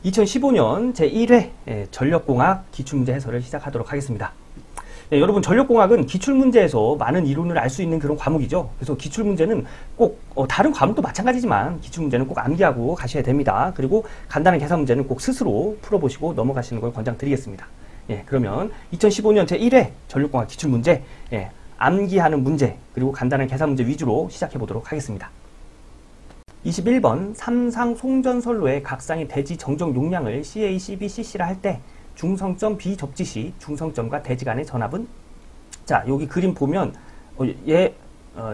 2015년 제1회 전력공학 기출문제 해설을 시작하도록 하겠습니다. 네, 여러분 전력공학은 기출문제에서 많은 이론을 알 수 있는 그런 과목이죠. 그래서 기출문제는 꼭 다른 과목도 마찬가지지만 기출문제는 꼭 암기하고 가셔야 됩니다. 그리고 간단한 계산 문제는 꼭 스스로 풀어보시고 넘어가시는 걸 권장드리겠습니다. 예, 그러면 2015년 제1회 전력공학 기출문제 암기하는 문제 그리고 간단한 계산 문제 위주로 시작해 보도록 하겠습니다. 21번 삼상 송전선로의 각 쌍의 대지 정적 용량을 CA, CB, CC라 할 때 중성점 B 접지 시 중성점과 대지 간의 전압은? 자, 여기 그림 보면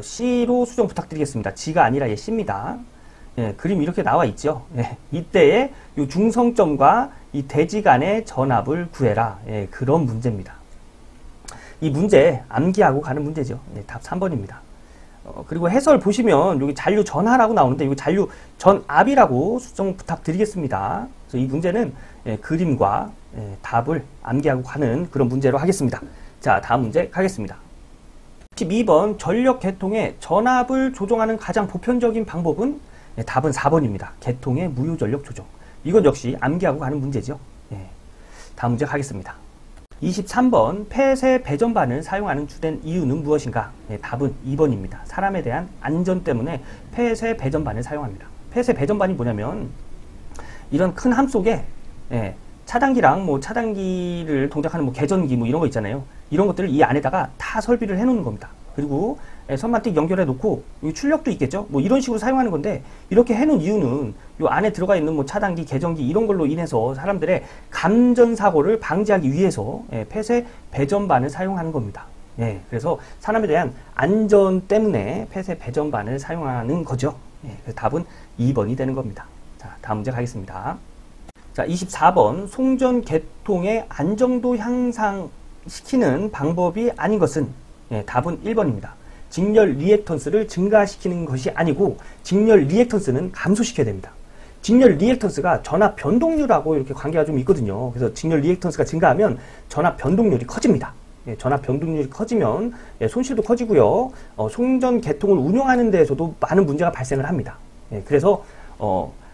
C로 수정 부탁드리겠습니다. G가 아니라 얘 C입니다. 예, 그림 이렇게 나와 있죠. 예, 이때에 이 중성점과 이 대지 간의 전압을 구해라. 예, 그런 문제입니다. 이 문제 암기하고 가는 문제죠. 예, 답 3번입니다. 그리고 해설 보시면 여기 잔류 전하라고 나오는데 여기 잔류 전압이라고 수정 부탁드리겠습니다. 그래서 이 문제는 그림과 답을 암기하고 가는 그런 문제로 하겠습니다. 자, 다음 문제 가겠습니다. 12번 전력 계통의 전압을 조정하는 가장 보편적인 방법은? 답은 4번입니다. 계통의 무효전력 조정. 이건 역시 암기하고 가는 문제죠. 다음 문제 가겠습니다. 23번 폐쇄 배전반을 사용하는 주된 이유는 무엇인가? 답은 2번입니다. 사람에 대한 안전 때문에 폐쇄 배전반을 사용합니다. 폐쇄 배전반이 뭐냐면 이런 큰 함 속에 차단기랑 차단기를 동작하는 계전기 이런 거 있잖아요. 이런 것들을 이 안에다가 다 설비를 해 놓는 겁니다. 그리고 선반틱 연결해 놓고 출력도 있겠죠. 이런 식으로 사용하는 건데 이렇게 해 놓은 이유는 이 안에 들어가 있는 차단기, 개전기 이런 걸로 인해서 사람들의 감전 사고를 방지하기 위해서 폐쇄 배전반을 사용하는 겁니다. 그래서 사람에 대한 안전 때문에 폐쇄 배전반을 사용하는 거죠. 그래서 답은 2번이 되는 겁니다. 자, 다음 문제 가겠습니다. 자, 24번 송전 계통의 안정도 향상시키는 방법이 아닌 것은? 답은 1번입니다. 직렬 리액턴스를 증가시키는 것이 아니고 직렬 리액턴스는 감소시켜야 됩니다. 직렬 리액턴스가 전압 변동률하고 이렇게 관계가 좀 있거든요. 그래서 직렬 리액턴스가 증가하면 전압 변동률이 커집니다. 전압 변동률이 커지면 손실도 커지고요. 송전 계통을 운영하는 데에서도 많은 문제가 발생을 합니다. 그래서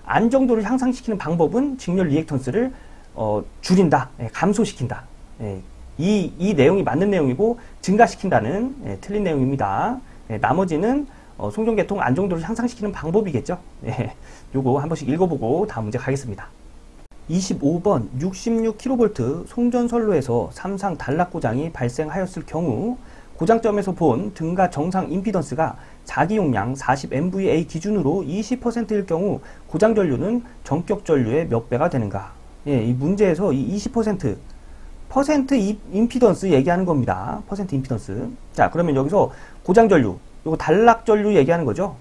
안정도를 향상시키는 방법은 직렬 리액턴스를 줄인다, 감소시킨다. 이 내용이 맞는 내용이고 증가시킨다는 틀린 내용입니다. 나머지는 송전계통 안정도를 향상시키는 방법이겠죠. 요거 한 번씩 읽어보고 다음 문제 가겠습니다. 25번 66kV 송전선로에서 삼상 단락고장이 발생하였을 경우 고장점에서 본 등가 정상 임피던스가 자기 용량 40MVA 기준으로 20%일 경우 고장 전류는 전격 전류의 몇 배가 되는가? 이 문제에서 이 20% 임피던스 얘기하는 겁니다. 퍼센트 임피던스. 자, 그러면 여기서 고장 전류, 요거 단락 전류 얘기하는 거죠.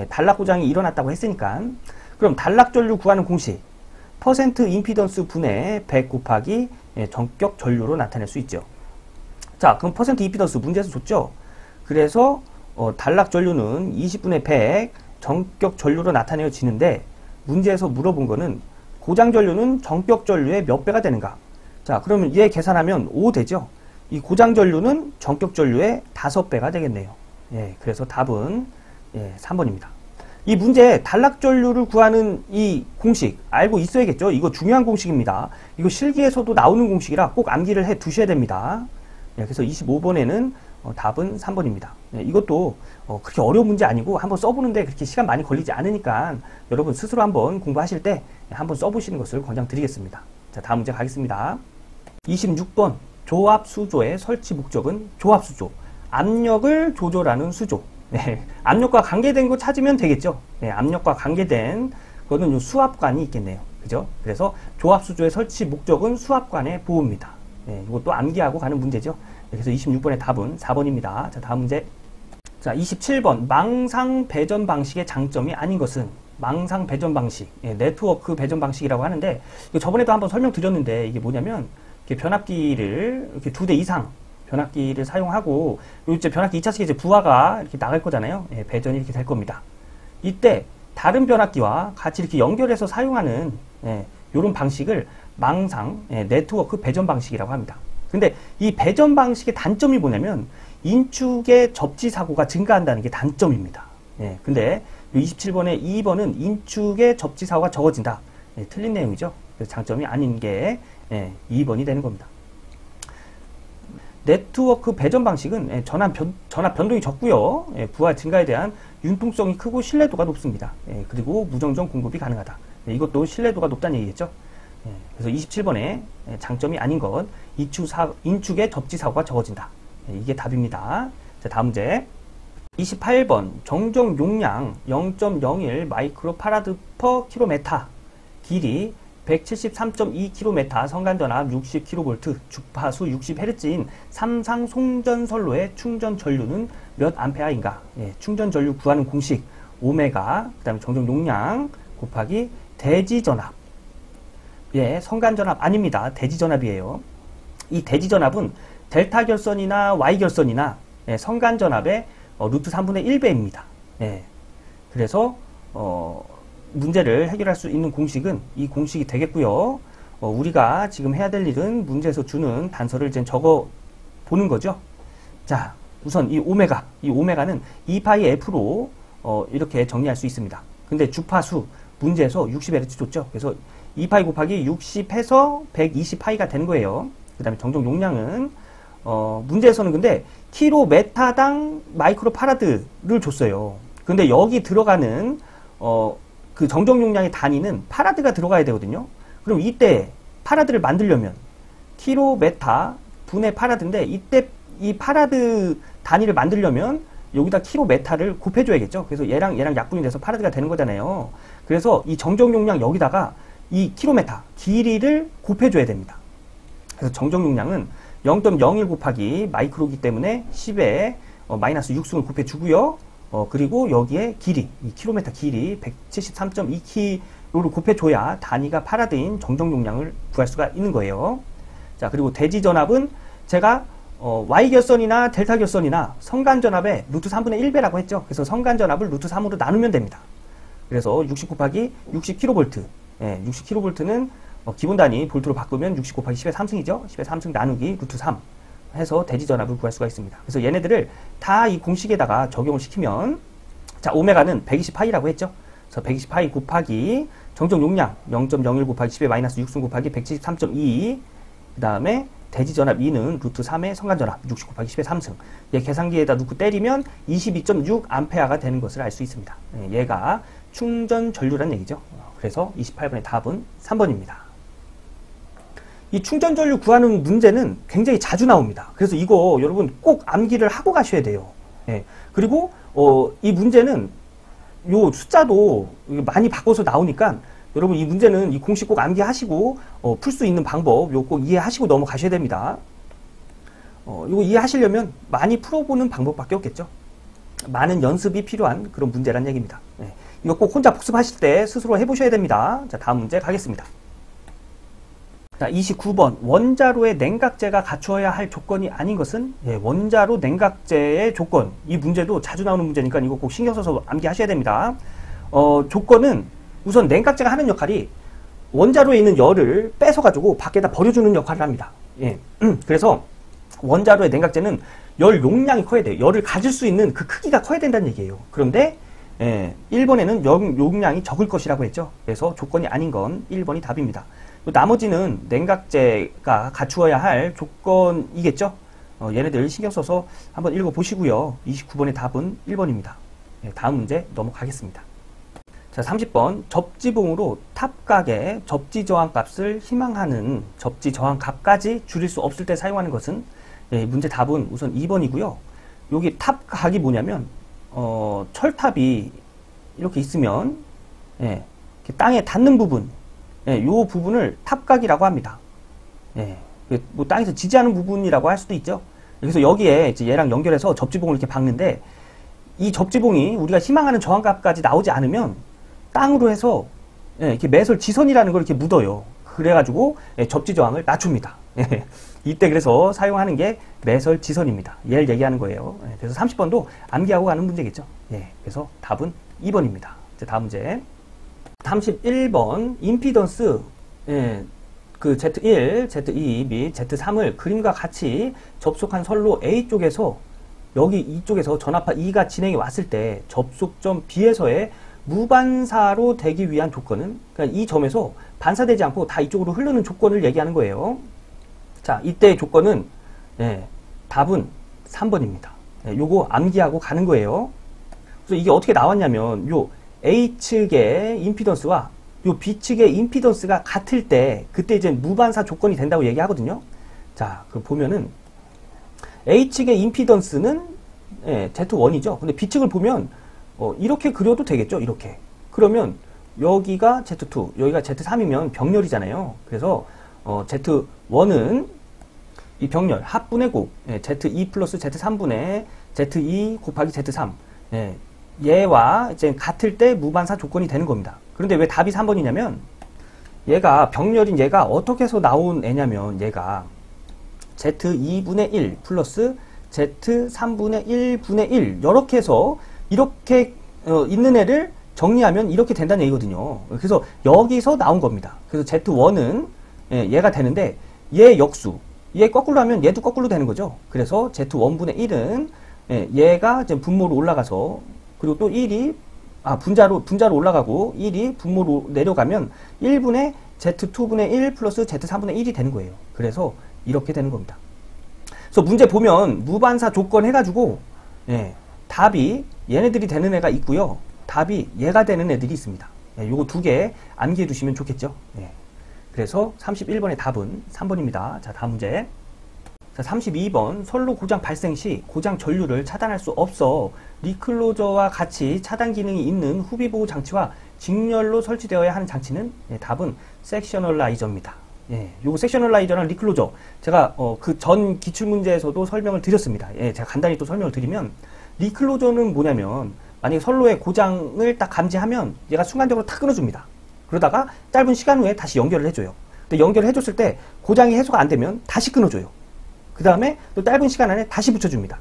단락 고장이 일어났다고 했으니까. 그럼 단락 전류 구하는 공식. 퍼센트 임피던스 분의 100 곱하기 전격 전류로 나타낼 수 있죠. 자, 그럼 퍼센트 임피던스 문제에서 줬죠. 그래서 단락 전류는 20분의 100 전격 전류로 나타내어지는데 문제에서 물어본 거는 고장 전류는 전격 전류의 몇 배가 되는가? 자, 그러면 얘 계산하면 5 되죠? 이 고장 전류는 전격 전류의 5배가 되겠네요. 그래서 답은 3번입니다. 이 문제 단락 전류를 구하는 이 공식 알고 있어야겠죠? 이거 중요한 공식입니다. 이거 실기에서도 나오는 공식이라 꼭 암기를 해 두셔야 됩니다. 그래서 25번에는 답은 3번입니다. 이것도 그렇게 어려운 문제 아니고 한번 써보는데 그렇게 시간 많이 걸리지 않으니까 여러분 스스로 한번 공부하실 때 한번 써보시는 것을 권장드리겠습니다. 자, 다음 문제 가겠습니다. 26번 조합수조의 설치 목적은? 조합수조 압력을 조절하는 수조. 압력과 관계된 거 찾으면 되겠죠. 압력과 관계된 거는 요 수압관이 있겠네요. 그죠? 그래서 조합수조의 설치 목적은 수압관의 보호입니다. 이것도 암기하고 가는 문제죠. 그래서 26번의 답은 4번입니다. 자, 다음 문제. 자, 27번 망상 배전 방식의 장점이 아닌 것은? 망상 배전 방식, 네트워크 배전 방식이라고 하는데 이거 저번에도 한번 설명드렸는데 이게 뭐냐면 이렇게 변압기를 이렇게 2대 이상 변압기를 사용하고 이제 변압기 2차식에 이제 부하가 이렇게 나갈 거잖아요. 배전이 이렇게 될 겁니다. 이때 다른 변압기와 같이 이렇게 연결해서 사용하는 이런 방식을 망상 네트워크 배전 방식이라고 합니다. 근데 이 배전 방식의 단점이 뭐냐면 인축의 접지 사고가 증가한다는 게 단점입니다. 근데 27번에 2번은 인축의 접지 사고가 적어진다. 틀린 내용이죠. 그래서 장점이 아닌 게 2번이 되는 겁니다. 네트워크 배전 방식은 전압 변동이 적고요. 부하 증가에 대한 융통성이 크고 신뢰도가 높습니다. 그리고 무정정 공급이 가능하다. 이것도 신뢰도가 높다는 얘기겠죠. 그래서 27번에 장점이 아닌 것, 인축의 접지 사고가 적어진다. 이게 답입니다. 자, 다음 문제. 28번 정정 용량 0.01 마이크로 파라드 퍼 킬로메타, 길이 173.2km, 성간전압 60kV, 주파수 60Hz인 삼상 송전선로의 충전 전류는 몇 암페어인가? 충전 전류 구하는 공식 오메가, 그 다음에 정정 용량 곱하기 대지전압. 성간전압 아닙니다. 대지전압이에요. 이 대지전압은 델타 결선이나 Y 결선이나 성간전압의 루트 3분의 1배입니다. 그래서 문제를 해결할 수 있는 공식은 이 공식이 되겠고요. 우리가 지금 해야 될 일은 문제에서 주는 단서를 이제 적어 보는 거죠. 자, 우선 이 오메가는 2파이 F로 이렇게 정리할 수 있습니다. 근데 주파수 문제에서 60Hz 줬죠. 그래서 2파이 곱하기 60해서 120파이가 되는 거예요. 그 다음에 정정 용량은 문제에서는 근데 킬로메타당 마이크로 파라드를 줬어요. 근데 여기 들어가는 그 정정 용량의 단위는 파라드가 들어가야 되거든요. 그럼 이때 파라드를 만들려면 킬로메타 분의 파라드인데, 이때 이 파라드 단위를 만들려면 여기다 킬로메타를 곱해줘야겠죠. 그래서 얘랑 약분이 돼서 파라드가 되는 거잖아요. 그래서 이 정정 용량 여기다가 이 킬로메타 길이를 곱해줘야 됩니다. 그래서 정정 용량은 0.01 곱하기 마이크로기 때문에 10에 마이너스 6승을 곱해주고요. 그리고 여기에 길이, 이 킬로메타 길이 173.2km를 곱해줘야 단위가 파라드인 정정 용량을 구할 수가 있는 거예요. 자, 그리고 대지전압은 제가 Y결선이나 델타 결선이나 성간전압의 루트 3분의 1배라고 했죠. 그래서 성간전압을 루트 3으로 나누면 됩니다. 그래서 60 곱하기 60kV, 60kV는 기본 단위 볼트로 바꾸면 60 곱하기 10의 3승이죠. 10의 3승 나누기 루트 3 해서 대지전압을 구할 수가 있습니다. 그래서 얘네들을 다 이 공식에다가 적용을 시키면, 자, 오메가는 120파이라고 했죠. 그래서 120파이 곱하기 정정 용량 0.01 곱하기 10의 마이너스 6승 곱하기 173.2, 그 다음에 대지전압 2는 루트 3의 성간전압 60 곱하기 10의 3승. 얘 계산기에다 넣고 때리면 22.6 암페어가 되는 것을 알 수 있습니다. 얘가 충전 전류란 얘기죠. 그래서 28번의 답은 3번입니다. 이 충전 전류 구하는 문제는 굉장히 자주 나옵니다. 그래서 이거 여러분 꼭 암기를 하고 가셔야 돼요. 그리고 이 문제는 요 숫자도 많이 바꿔서 나오니까 여러분 이 문제는 이 공식 꼭 암기하시고 풀 수 있는 방법 요 꼭 이해하시고 넘어가셔야 됩니다. 이거 이해하시려면 많이 풀어보는 방법밖에 없겠죠. 많은 연습이 필요한 그런 문제란 얘기입니다. 이거 꼭 혼자 복습하실 때 스스로 해보셔야 됩니다. 자, 다음 문제 가겠습니다. 자, 29번 원자로의 냉각제가 갖추어야 할 조건이 아닌 것은? 원자로 냉각제의 조건. 이 문제도 자주 나오는 문제니까 이거 꼭 신경 써서 암기하셔야 됩니다. 조건은 우선 냉각제가 하는 역할이 원자로에 있는 열을 뺏어가지고 밖에다 버려주는 역할을 합니다. 그래서 원자로의 냉각제는 열 용량이 커야 돼요. 열을 가질 수 있는 그 크기가 커야 된다는 얘기예요. 그런데 1번에는 열 용량이 적을 것이라고 했죠. 그래서 조건이 아닌 건 1번이 답입니다. 나머지는 냉각제가 갖추어야 할 조건이겠죠. 얘네들 신경 써서 한번 읽어보시고요. 29번의 답은 1번입니다. 다음 문제 넘어가겠습니다. 자, 30번 접지봉으로 탑각의 접지 저항 값을 희망하는 접지 저항 값까지 줄일 수 없을 때 사용하는 것은? 문제 답은 우선 2번이고요. 여기 탑각이 뭐냐면 철탑이 이렇게 있으면 이렇게 땅에 닿는 부분, 요 부분을 탑각이라고 합니다. 뭐 땅에서 지지하는 부분이라고 할 수도 있죠. 그래서 여기에 이제 얘랑 연결해서 접지봉을 이렇게 박는데, 이 접지봉이 우리가 희망하는 저항값까지 나오지 않으면 땅으로 해서 이렇게 매설 지선이라는 걸 이렇게 묻어요. 그래가지고 접지 저항을 낮춥니다. 이때 그래서 사용하는 게 매설 지선입니다. 얘를 얘기하는 거예요. 그래서 30번도 암기하고 가는 문제겠죠. 그래서 답은 2번입니다. 다음 문제. 31번 임피던스 그 Z1, Z2 및 Z3을 그림과 같이 접속한 선로 A 쪽에서 여기 이쪽에서 전압파 E가 진행해 왔을 때 접속점 B에서의 무반사로 되기 위한 조건은, 그러니까 이 점에서 반사되지 않고 다 이쪽으로 흐르는 조건을 얘기하는 거예요. 자, 이때의 조건은 답은 3번입니다. 요거 암기하고 가는 거예요. 그래서 이게 어떻게 나왔냐면 요 A측의 임피던스와 요 B측의 임피던스가 같을 때 그때 이제 무반사 조건이 된다고 얘기하거든요. 자, 그 보면은 A측의 임피던스는 Z1이죠. 근데 B측을 보면 이렇게 그려도 되겠죠. 이렇게. 그러면 여기가 Z2, 여기가 Z3이면 병렬이잖아요. 그래서 Z1은 이 병렬 합분의 곱 Z2 플러스 Z3분의 Z2 곱하기 Z3 얘와 이제 같을 때 무반사 조건이 되는 겁니다. 그런데 왜 답이 3번이냐면 얘가 병렬인 얘가 어떻게 해서 나온 애냐면 얘가 Z2분의 1 플러스 Z3분의 1분의 1 이렇게 해서 이렇게 있는 애를 정리하면 이렇게 된다는 얘기거든요. 그래서 여기서 나온 겁니다. 그래서 Z1은 얘가 되는데 얘 역수 얘 거꾸로 하면 얘도 거꾸로 되는 거죠. 그래서 Z1분의 1은 얘가 이제 분모로 올라가서 그리고 또 1이 분자로 올라가고 1이 분모로 내려가면 1분의 Z2분의 1 플러스 Z3분의 1이 되는 거예요. 그래서 이렇게 되는 겁니다. 그래서 문제 보면 무반사 조건 해가지고 답이 얘네들이 되는 애가 있고요. 답이 얘가 되는 애들이 있습니다. 요거 두 개 암기해 두시면 좋겠죠. 그래서 31번의 답은 3번입니다. 자, 다음 문제. 자, 32번. 선로 고장 발생 시 고장 전류를 차단할 수 없어 리클로저와 같이 차단 기능이 있는 후비보호 장치와 직렬로 설치되어야 하는 장치는 답은 섹셔널라이저입니다. 요거 섹셔널라이저랑 리클로저 제가 그 전 기출문제에서도 설명을 드렸습니다. 제가 간단히 또 설명을 드리면 리클로저는 뭐냐면 만약에 선로의 고장을 딱 감지하면 얘가 순간적으로 탁 끊어줍니다. 그러다가 짧은 시간 후에 다시 연결을 해줘요. 근데 연결을 해줬을 때 고장이 해소가 안 되면 다시 끊어줘요. 그 다음에 또 짧은 시간 안에 다시 붙여줍니다.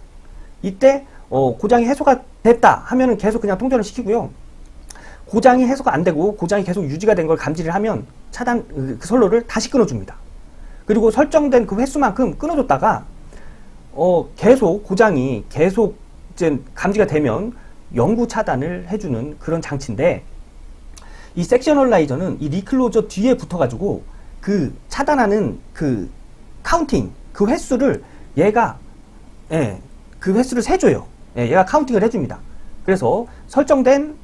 이때 고장이 해소가 됐다 하면은 계속 그냥 통전을 시키고요. 고장이 해소가 안 되고 고장이 계속 유지가 된 걸 감지를 하면 차단 그 선로를 다시 끊어줍니다. 그리고 설정된 그 횟수만큼 끊어줬다가 계속 고장이 계속 이제 감지가 되면 영구 차단을 해주는 그런 장치인데 이 섹셔널라이저는 이 리클로저 뒤에 붙어가지고 그 차단하는 그 카운팅 그 횟수를 얘가 그 횟수를 세줘요. 얘가 카운팅을 해줍니다. 그래서 설정된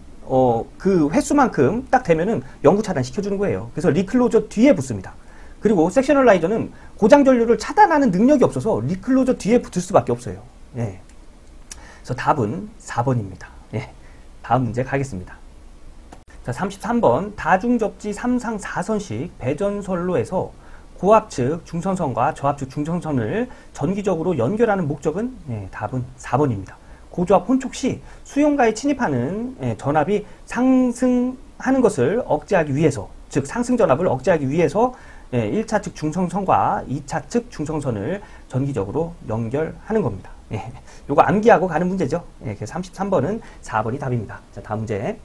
그 횟수만큼 딱 되면은 영구 차단 시켜주는 거예요. 그래서 리클로저 뒤에 붙습니다. 그리고 섹셔널라이저는 고장 전류를 차단하는 능력이 없어서 리클로저 뒤에 붙을 수밖에 없어요. 그래서 답은 4번입니다. 다음 문제 가겠습니다. 자, 33번. 다중접지 3상 4선식 배전선로에서 고압측 중선선과 저압측 중선선을 전기적으로 연결하는 목적은 답은 4번입니다. 고조압 혼촉 시 수용가에 침입하는 전압이 상승하는 것을 억제하기 위해서, 즉 상승 전압을 억제하기 위해서 1차 측 중성선과 2차 측 중성선을 전기적으로 연결하는 겁니다. 요거 암기하고 가는 문제죠. 그래서 33번은 4번이 답입니다. 자, 다음 문제.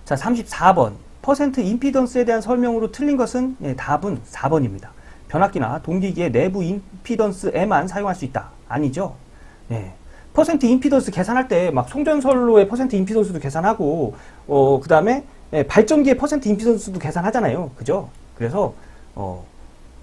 자, 34번. 퍼센트 임피던스에 대한 설명으로 틀린 것은 답은 4번입니다. 변압기나 동기기의 내부 임피던스에만 사용할 수 있다. 아니죠. 퍼센트 임피던스 계산할 때 막 송전선로의 퍼센트 임피던스도 계산하고 그 다음에 발전기의 퍼센트 임피던스도 계산하잖아요. 그죠? 그래서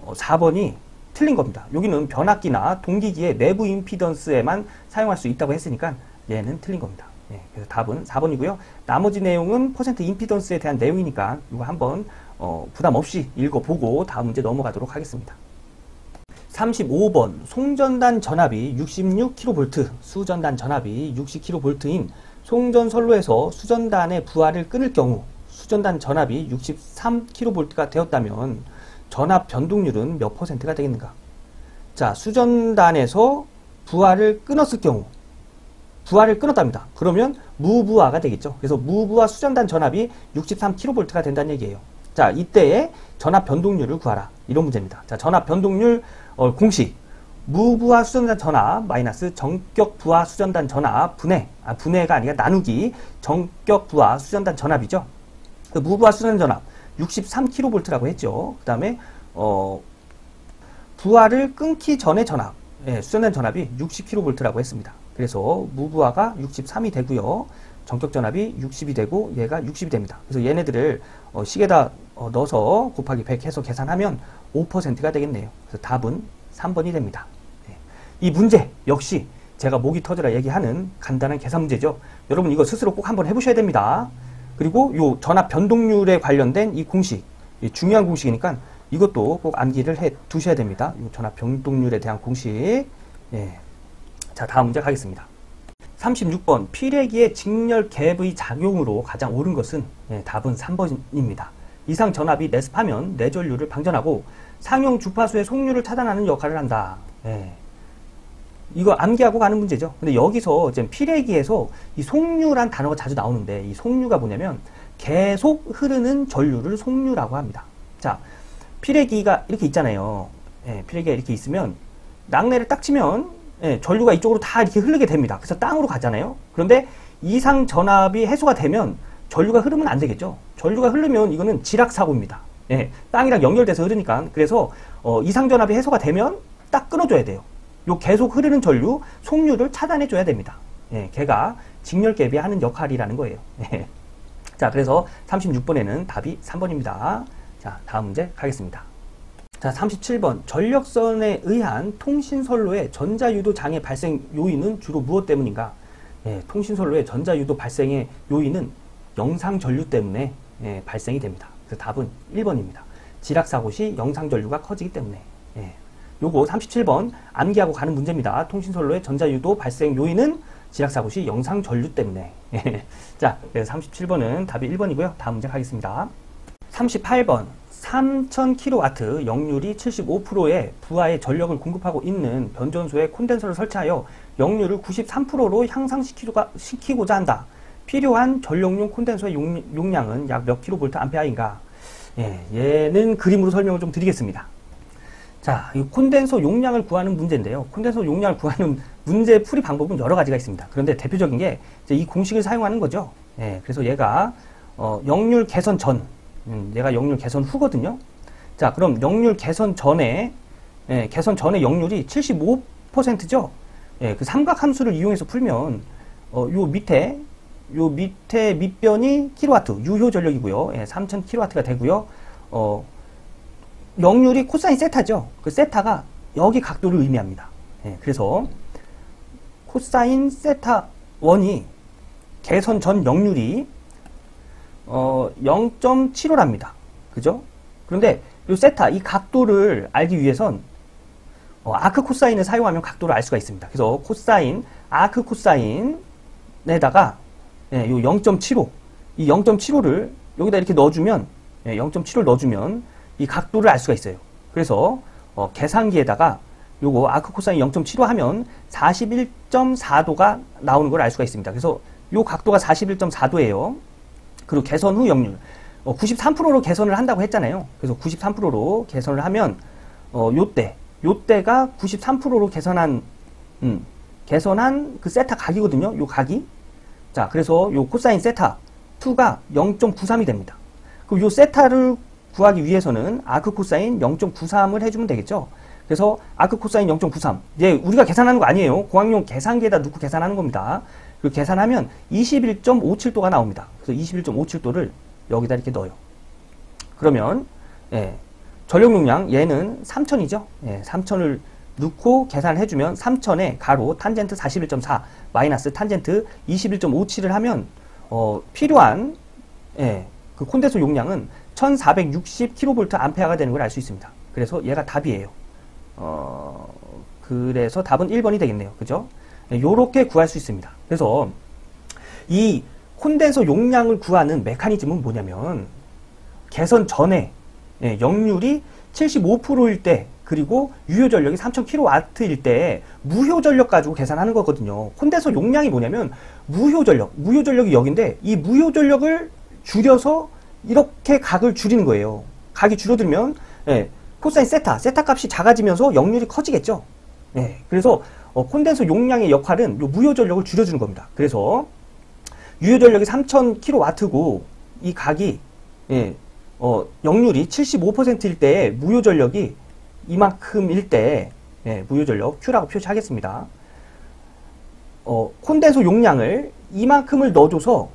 4번이 틀린 겁니다. 여기는 변압기나 동기기의 내부 임피던스에만 사용할 수 있다고 했으니까 얘는 틀린 겁니다. 그래서 답은 4번이고요. 나머지 내용은 퍼센트 임피던스에 대한 내용이니까 이거 한번 부담 없이 읽어보고 다음 문제 넘어가도록 하겠습니다. 35번. 송전단 전압이 66kV, 수전단 전압이 60kV인 송전선로에서 수전단의 부하를 끊을 경우 수전단 전압이 63kV가 되었다면 전압 변동률은 몇 %가 되겠는가? 자, 수전단에서 부하를 끊었을 경우 부하를 끊었답니다. 그러면 무부하가 되겠죠. 그래서 무부하 수전단 전압이 63kV가 된다는 얘기예요. 자, 이때의 전압 변동률을 구하라. 이런 문제입니다. 자, 전압 변동률 공식. 무부하 수전단 전압 마이너스 정격 부하 수전단 전압 분해가 아니라 나누기 정격 부하 수전단 전압이죠. 그 무부하 수전단 전압 63kV라고 했죠. 그 다음에 부하를 끊기 전의 전압, 수전단 전압이 60kV라고 했습니다. 그래서 무부하가 63이 되고요. 정격 전압이 60이 되고 얘가 60이 됩니다. 그래서 얘네들을 식에다 넣어서 곱하기 100 해서 계산하면 5%가 되겠네요. 그래서 답은 3번이 됩니다. 이 문제 역시 제가 목이 터져라 얘기하는 간단한 계산 문제죠. 여러분 이거 스스로 꼭 한번 해보셔야 됩니다. 그리고 요 전압 변동률에 관련된 이 공식, 중요한 공식이니까 이것도 꼭 암기를 해 두셔야 됩니다. 요 전압 변동률에 대한 공식. 자, 다음 문제 가겠습니다. 36번 피레기의 직렬 갭의 작용으로 가장 옳은 것은 답은 3번입니다. 이상 전압이 내습하면 내전류를 방전하고 상용 주파수의 속류를 차단하는 역할을 한다. 이거 암기하고 가는 문제죠. 근데 여기서 지금 피레기에서 이 속류란 단어가 자주 나오는데 이 속류가 뭐냐면 계속 흐르는 전류를 속류라고 합니다. 자, 피레기가 이렇게 있잖아요. 피레기가 이렇게 있으면 낙뢰를 딱 치면 전류가 이쪽으로 다 이렇게 흐르게 됩니다. 그래서 땅으로 가잖아요. 그런데 이상 전압이 해소가 되면 전류가 흐르면 안 되겠죠. 전류가 흐르면 이거는 지락사고입니다. 땅이랑 연결돼서 흐르니까. 그래서 이상 전압이 해소가 되면 딱 끊어줘야 돼요. 요 계속 흐르는 전류, 속류를 차단해줘야 됩니다. 걔가 직렬갭이 하는 역할이라는 거예요. 자, 그래서 36번에는 답이 3번입니다. 자, 다음 문제 가겠습니다. 자, 37번. 전력선에 의한 통신선로의 전자유도 장애 발생 요인은 주로 무엇 때문인가? 통신선로의 전자유도 발생의 요인은 영상전류 때문에 발생이 됩니다. 그래서 답은 1번입니다. 지락사고 시 영상전류가 커지기 때문에. 요거 37번 암기하고 가는 문제입니다. 통신선로의 전자유도 발생 요인은 지락사고 시 영상전류 때문에. 자, 그래서 37번은 답이 1번이고요. 다음 문제 가겠습니다. 38번. 3000kW 역률이 75%의 부하의 전력을 공급하고 있는 변전소에 콘덴서를 설치하여 역률을 93%로 향상시키고자 한다. 필요한 전력용 콘덴서의 용량은 약 몇 kVA인가? 얘는 그림으로 설명을 좀 드리겠습니다. 자, 이 콘덴서 용량을 구하는 문제인데요. 콘덴서 용량을 구하는 문제 풀이 방법은 여러 가지가 있습니다. 그런데 대표적인 게 이 공식을 사용하는 거죠. 그래서 얘가 역률 개선 전, 얘가 역률 개선 후거든요. 자, 그럼 역률 개선 전에 개선 전에 역률이 75%죠. 그 삼각 함수를 이용해서 풀면 요 밑에 밑변이 킬로와트 유효 전력이고요. 3000kW가 되고요. 역률이 코사인 세타죠. 그 세타가 여기 각도를 의미합니다. 그래서 코사인 세타 1이 개선 전 역률이 0.75랍니다. 그죠? 그런데 이 세타, 이 각도를 알기 위해선 아크 코사인을 사용하면 각도를 알 수가 있습니다. 그래서 코사인, 아크 코사인에다가 요 0.75, 이 0.75를 여기다 이렇게 넣어주면 0.75를 넣어주면 이 각도를 알 수가 있어요. 그래서 계산기에다가 요거 아크 코사인 0.75 하면 41.4도가 나오는 걸 알 수가 있습니다. 그래서 요 각도가 41.4도예요. 그리고 개선 후 역률 93%로 개선을 한다고 했잖아요. 그래서 93%로 개선을 하면 요때가 93%로 개선한 그 세타 각이거든요. 요 각이. 자, 그래서 요 코사인 세타 2가 0.93이 됩니다. 그럼 요 세타를 구하기 위해서는 아크 코사인 0.93을 해주면 되겠죠. 그래서 아크 코사인 0.93. 우리가 계산하는 거 아니에요. 공학용 계산기에다 넣고 계산하는 겁니다. 그리고 계산하면 21.57도가 나옵니다. 그래서 21.57도를 여기다 이렇게 넣어요. 그러면 전력 용량 얘는 3000이죠. 3000을 넣고 계산을 해주면 3000에 가로 탄젠트 41.4 마이너스 탄젠트 21.57을 하면 필요한 그 콘덴서 용량은 1460kVA 되는 걸 알 수 있습니다. 그래서 얘가 답이에요. 그래서 답은 1번이 되겠네요. 그죠? 요렇게 구할 수 있습니다. 그래서 이 콘덴서 용량을 구하는 메커니즘은 뭐냐면 개선 전에 역률이 75%일 때 그리고 유효 전력이 3000kW일 때 무효 전력 가지고 계산하는 거거든요. 콘덴서 용량이 뭐냐면 무효 전력이 여기인데 이 무효 전력을 줄여서 이렇게 각을 줄이는 거예요. 각이 줄어들면 코사인 세타 값이 작아지면서 역률이 커지겠죠. 그래서 콘덴서 용량의 역할은 요 무효 전력을 줄여주는 겁니다. 그래서 유효 전력이 3000kW고 이 각이 역률이 75%일 때 무효 전력이 이만큼일 때 무효 전력 Q라고 표시하겠습니다. 콘덴서 용량을 이만큼을 넣어줘서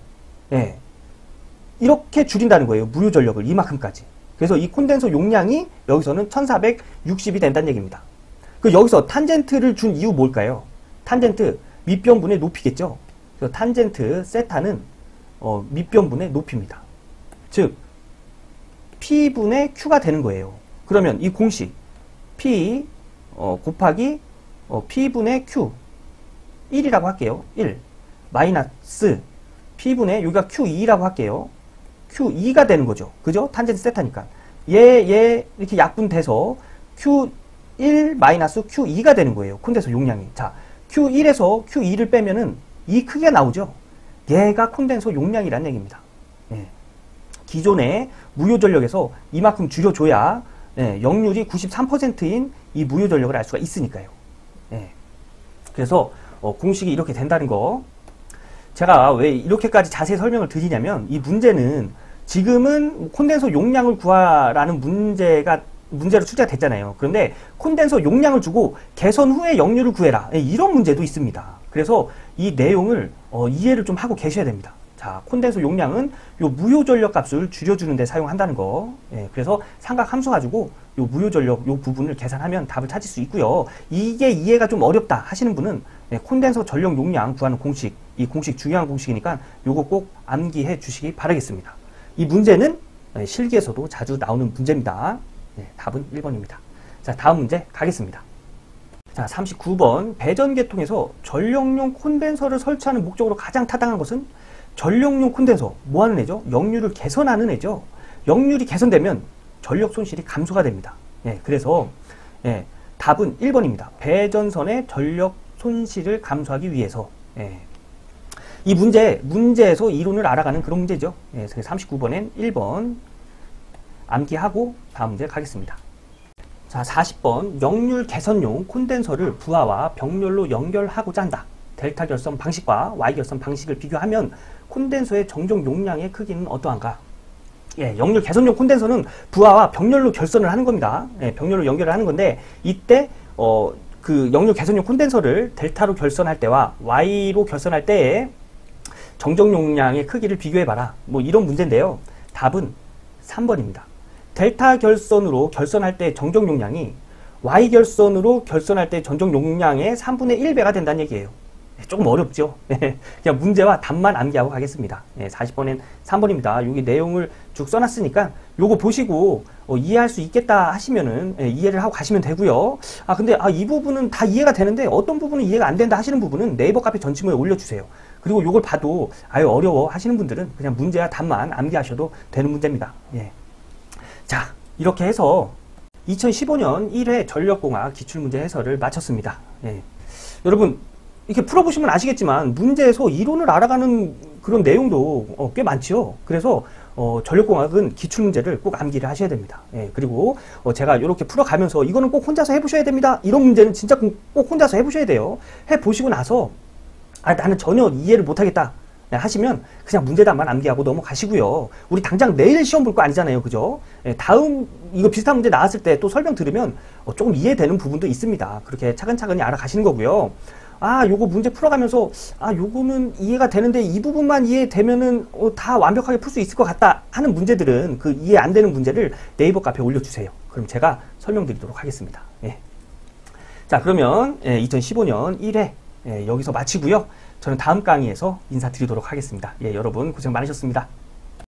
이렇게 줄인다는 거예요. 무효 전력을 이만큼까지. 그래서 이 콘덴서 용량이 여기서는 1460이 된다는 얘기입니다. 그 여기서 탄젠트를 준 이유 뭘까요? 탄젠트 밑변분의 높이겠죠. 그래서 탄젠트 세타는 밑변분의 높이입니다. 즉 P분의 Q가 되는 거예요. 그러면 이 공식 P 곱하기 P분의 Q 1이라고 할게요. 1 마이너스 P분의 여기가 Q2라고 할게요. Q2가 되는 거죠. 그죠? 탄젠트 세타니까. 얘 이렇게 약분돼서 Q1 마이너스 Q2가 되는 거예요. 콘덴서 용량이. 자, Q1에서 Q2를 빼면은 이 크기가 나오죠. 얘가 콘덴서 용량이라는 얘기입니다. 예. 기존의 무효 전력에서 이만큼 줄여줘야 역률이 93%인 이 무효 전력을 알 수가 있으니까요. 예. 그래서 공식이 이렇게 된다는 거. 제가 왜 이렇게까지 자세히 설명을 드리냐면 이 문제는 지금은 콘덴서 용량을 구하라는 문제로 출제가 됐잖아요. 그런데 콘덴서 용량을 주고 개선 후에 역률을 구해라. 이런 문제도 있습니다. 그래서 이 내용을 이해를 좀 하고 계셔야 됩니다. 자, 콘덴서 용량은 요 무효 전력 값을 줄여주는 데 사용한다는 거. 예, 그래서 삼각 함수 가지고 요 무효 전력 요 부분을 계산하면 답을 찾을 수 있고요. 이게 이해가 좀 어렵다 하시는 분은 콘덴서 전력 용량 구하는 공식, 이 공식 중요한 공식이니까 요거 꼭 암기해 주시기 바라겠습니다. 이 문제는 실기에서도 자주 나오는 문제입니다. 답은 1번입니다. 자, 다음 문제 가겠습니다. 자, 39번. 배전계통에서 전력용 콘덴서를 설치하는 목적으로 가장 타당한 것은 전력용 콘덴서, 뭐 하는 애죠? 역률을 개선하는 애죠. 역률이 개선되면 전력 손실이 감소가 됩니다. 그래서 답은 1번입니다. 배전선의 전력 손실을 감소하기 위해서. 이 문제에서 이론을 알아가는 그런 문제죠. 그래서 39번엔 1번 암기하고 다음 문제 가겠습니다. 자, 40번. 역률 개선용 콘덴서를 부하와 병렬로 연결하고자 한다. 델타 결선 방식과 Y 결선 방식을 비교하면 콘덴서의 정정 용량의 크기는 어떠한가? 역률 개선용 콘덴서는 부하와 병렬로 결선을 하는 겁니다. 병렬로 연결을 하는 건데 이때 그 역률 개선용 콘덴서를 델타로 결선할 때와 Y로 결선할 때의 정정 용량의 크기를 비교해봐라. 뭐 이런 문제인데요. 답은 3번입니다. 델타 결선으로 결선할 때 정정 용량이 Y 결선으로 결선할 때 정정 용량의 3분의 1배가 된다는 얘기예요. 조금 어렵죠. 그냥 문제와 답만 암기하고 가겠습니다. 40번엔 3번입니다. 여기 내용을 쭉 써놨으니까 요거 보시고 이해할 수 있겠다 하시면은 이해를 하고 가시면 되고요. 근데 이 부분은 다 이해가 되는데 어떤 부분은 이해가 안 된다 하시는 부분은 네이버 카페 전치모에 올려주세요. 그리고 요걸 봐도 아유 어려워 하시는 분들은 그냥 문제와 답만 암기하셔도 되는 문제입니다. 자, 이렇게 해서 2015년 1회 전력공학 기출문제 해설을 마쳤습니다. 여러분 이렇게 풀어보시면 아시겠지만 문제에서 이론을 알아가는 그런 내용도 꽤 많죠. 그래서 전력공학은 기출문제를 꼭 암기를 하셔야 됩니다. 그리고 제가 이렇게 풀어가면서 이거는 꼭 혼자서 해보셔야 됩니다. 이런 문제는 진짜 꼭 혼자서 해보셔야 돼요. 해보시고 나서 나는 전혀 이해를 못하겠다 하시면 그냥 문제답만 암기하고 넘어가시고요. 우리 당장 내일 시험 볼 거 아니잖아요. 그죠? 다음 이거 비슷한 문제 나왔을 때 또 설명 들으면 조금 이해되는 부분도 있습니다. 그렇게 차근차근히 알아가시는 거고요. 요거 문제 풀어가면서 요거는 이해가 되는데 이 부분만 이해되면은 다 완벽하게 풀 수 있을 것 같다 하는 문제들은 그 이해 안 되는 문제를 네이버 카페에 올려주세요. 그럼 제가 설명드리도록 하겠습니다. 자, 그러면 2015년 1회 여기서 마치고요. 저는 다음 강의에서 인사드리도록 하겠습니다. 여러분 고생 많으셨습니다.